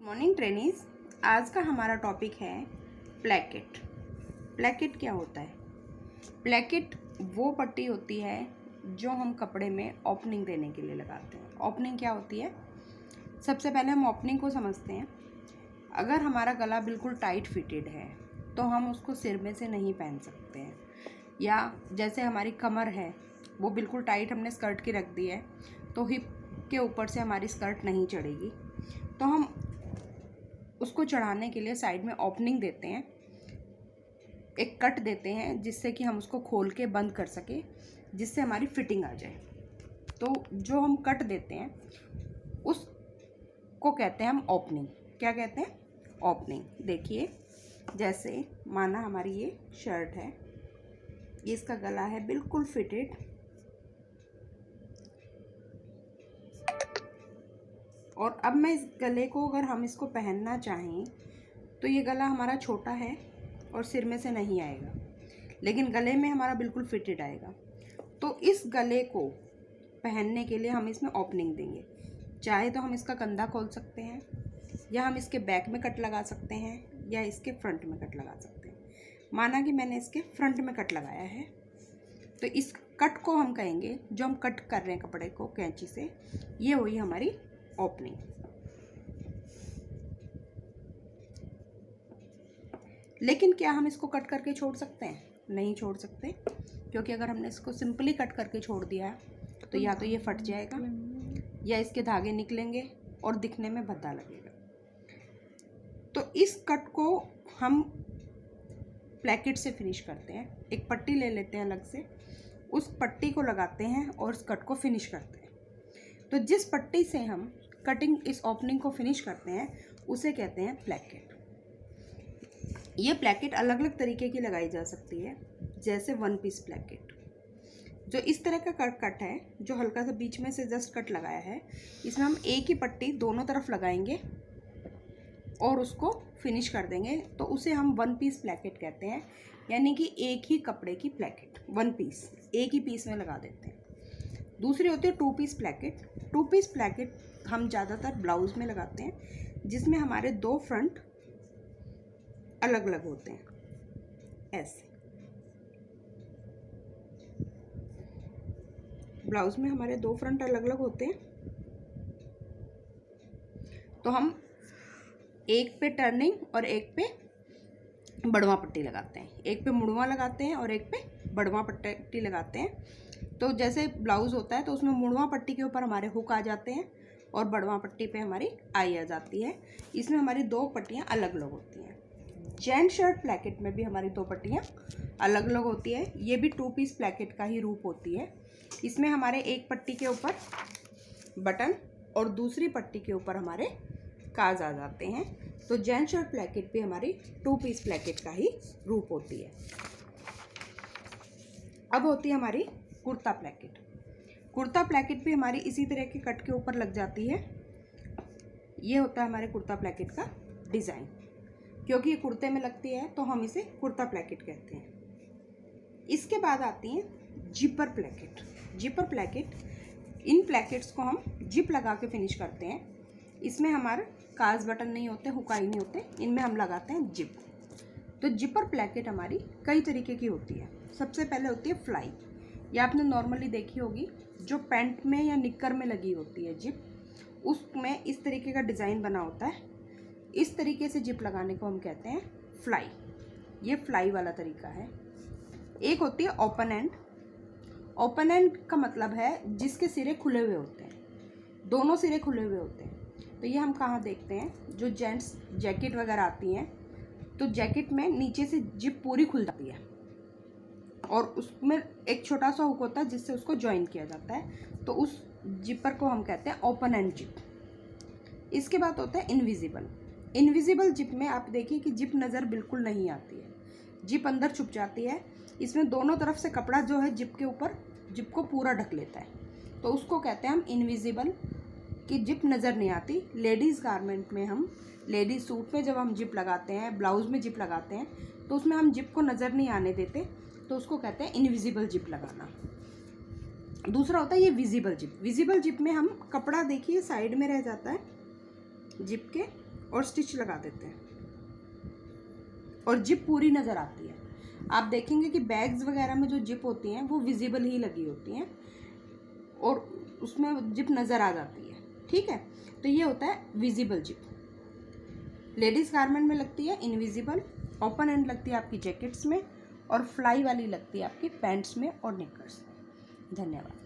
Morning trainees. आज का हमारा टॉपिक है प्लैकेट। प्लैकेट क्या होता है? प्लैकेट वो पट्टी होती है जो हम कपड़े में ओपनिंग देने के लिए लगाते हैं। ओपनिंग क्या होती है? सबसे पहले हम ओपनिंग को समझते हैं। अगर हमारा गला बिल्कुल टाइट फिटेड है तो हम उसको सिर में से नहीं पहन सकते हैं, या जैसे हमारी कमर है वो बिल्कुल टाइट हमने स्कर्ट की रख दी है तो हिप के ऊपर से हमारी स्कर्ट नहीं चढ़ेगी, तो हम उसको चढ़ाने के लिए साइड में ओपनिंग देते हैं, एक कट देते हैं जिससे कि हम उसको खोल के बंद कर सके, जिससे हमारी फिटिंग आ जाए। तो जो हम कट देते हैं उसको कहते हैं हम ओपनिंग। क्या कहते हैं? ओपनिंग। देखिए, जैसे माना हमारी ये शर्ट है, ये इसका गला है बिल्कुल फिटेड, और अब मैं इस गले को अगर हम इसको पहनना चाहें तो ये गला हमारा छोटा है और सिर में से नहीं आएगा, लेकिन गले में हमारा बिल्कुल फिटेड आएगा। तो इस गले को पहनने के लिए हम इसमें ओपनिंग देंगे। चाहे तो हम इसका कंधा खोल सकते हैं, या हम इसके बैक में कट लगा सकते हैं, या इसके फ्रंट में कट लगा सकते हैं। माना कि मैंने इसके फ्रंट में कट लगाया है, तो इस कट को हम कहेंगे, जो हम कट कर रहे हैं कपड़े को कैंची से, ये हुई हमारी ओपनिंग। लेकिन क्या हम इसको कट करके छोड़ सकते हैं? नहीं छोड़ सकते, क्योंकि अगर हमने इसको सिंपली कट करके छोड़ दिया तो या तो ये फट जाएगा या इसके धागे निकलेंगे और दिखने में भद्दा लगेगा। तो इस कट को हम प्लैकेट से फिनिश करते हैं। एक पट्टी ले लेते हैं अलग से, उस पट्टी को लगाते हैं और इस कट को फिनिश करते हैं। तो जिस पट्टी से हम कटिंग इस ओपनिंग को फिनिश करते हैं उसे कहते हैं प्लैकेट। ये प्लैकेट अलग अलग तरीके की लगाई जा सकती है, जैसे वन पीस प्लैकेट। जो इस तरह का कट है, जो हल्का सा बीच में से जस्ट कट लगाया है, इसमें हम एक ही पट्टी दोनों तरफ लगाएंगे और उसको फिनिश कर देंगे, तो उसे हम वन पीस प्लैकेट कहते हैं। यानी कि एक ही कपड़े की प्लैकेट, वन पीस, एक ही पीस में लगा देते हैं। दूसरी होती है two piece placket. Two piece placket हम ज़्यादातर ब्लाउज में लगाते हैं, जिसमें हमारे दो फ्रंट अलग अलग होते हैं, ऐसे। ब्लाउज में हमारे दो फ्रंट अलग अलग होते हैं, तो हम एक पे टर्निंग और एक पे बढ़वा पट्टी लगाते हैं। एक पे मुड़वा लगाते हैं और एक पे बढ़वा पट्टी लगाते हैं। तो जैसे ब्लाउज होता है तो उसमें मुड़वा पट्टी के ऊपर हमारे हुक आ जाते हैं और बढ़वा पट्टी पे हमारी आई आ जाती है। इसमें हमारी दो पट्टियाँ अलग अलग होती हैं। जेंट शर्ट प्लैकेट में भी हमारी दो पट्टियाँ अलग अलग होती है। ये भी टू पीस प्लैकेट का ही रूप होती है। इसमें हमारे एक पट्टी के ऊपर बटन और दूसरी पट्टी के ऊपर हमारे काज आ जाते हैं। तो जेंट शर्ट प्लैकेट भी हमारी टू पीस प्लैकेट का ही रूप होती है। अब होती है हमारी कुर्ता प्लैकेट। कुर्ता प्लैकेट भी हमारी इसी तरह के कट के ऊपर लग जाती है। ये होता है हमारे कुर्ता प्लैकेट का डिज़ाइन। क्योंकि ये कुर्ते में लगती है तो हम इसे कुर्ता प्लैकेट कहते हैं। इसके बाद आती है जिपर प्लैकेट। जिपर प्लैकेट, इन प्लैकेट्स को हम जिप लगा के फिनिश करते हैं। इसमें हमारे काज बटन नहीं होते, हुकाई नहीं होते, इनमें हम लगाते हैं जिप। तो जिपर प्लैकेट हमारी कई तरीके की होती है। सबसे पहले होती है फ्लाई। ये आपने नॉर्मली देखी होगी, जो पैंट में या निक्कर में लगी होती है जिप, उसमें इस तरीके का डिज़ाइन बना होता है। इस तरीके से जिप लगाने को हम कहते हैं फ्लाई। ये फ्लाई वाला तरीका है। एक होती है ओपन एंड। ओपन एंड का मतलब है जिसके सिरे खुले हुए होते हैं, दोनों सिरे खुले हुए होते हैं। तो ये हम कहाँ देखते हैं? जो जेंट्स जैकेट वगैरह आती हैं तो जैकेट में नीचे से जिप पूरी खुल जाती है और उसमें एक छोटा सा हुक होता है जिससे उसको ज्वाइन किया जाता है। तो उस जिपर को हम कहते हैं ओपन एंड जिप। इसके बाद होता है इनविजिबल। इनविजिबल जिप में आप देखिए कि जिप नज़र बिल्कुल नहीं आती है, जिप अंदर छुप जाती है। इसमें दोनों तरफ से कपड़ा जो है जिप के ऊपर, जिप को पूरा ढक लेता है, तो उसको कहते हैं हम इनविजिबल, कि जिप नज़र नहीं आती। लेडीज़ गारमेंट में, हम लेडीज़ सूट में जब हम जिप लगाते हैं, ब्लाउज़ में जिप लगाते हैं, तो उसमें हम जिप को नज़र नहीं आने देते, तो उसको कहते हैं इनविजिबल जिप लगाना। दूसरा होता है ये विजिबल जिप। विजिबल जिप में हम कपड़ा, देखिए, साइड में रह जाता है जिप के, और स्टिच लगा देते हैं और जिप पूरी नज़र आती है। आप देखेंगे कि बैग्स वगैरह में जो जिप होती हैं वो विजिबल ही लगी होती हैं और उसमें जिप नज़र आ जाती है, ठीक है। तो ये होता है विजिबल जिप। लेडीज़ गारमेंट में लगती है इनविजिबल, ओपन एंड लगती है आपकी जैकेट्स में और फ्लाई वाली लगती है आपकी पैंट्स में और निकर्स में। धन्यवाद।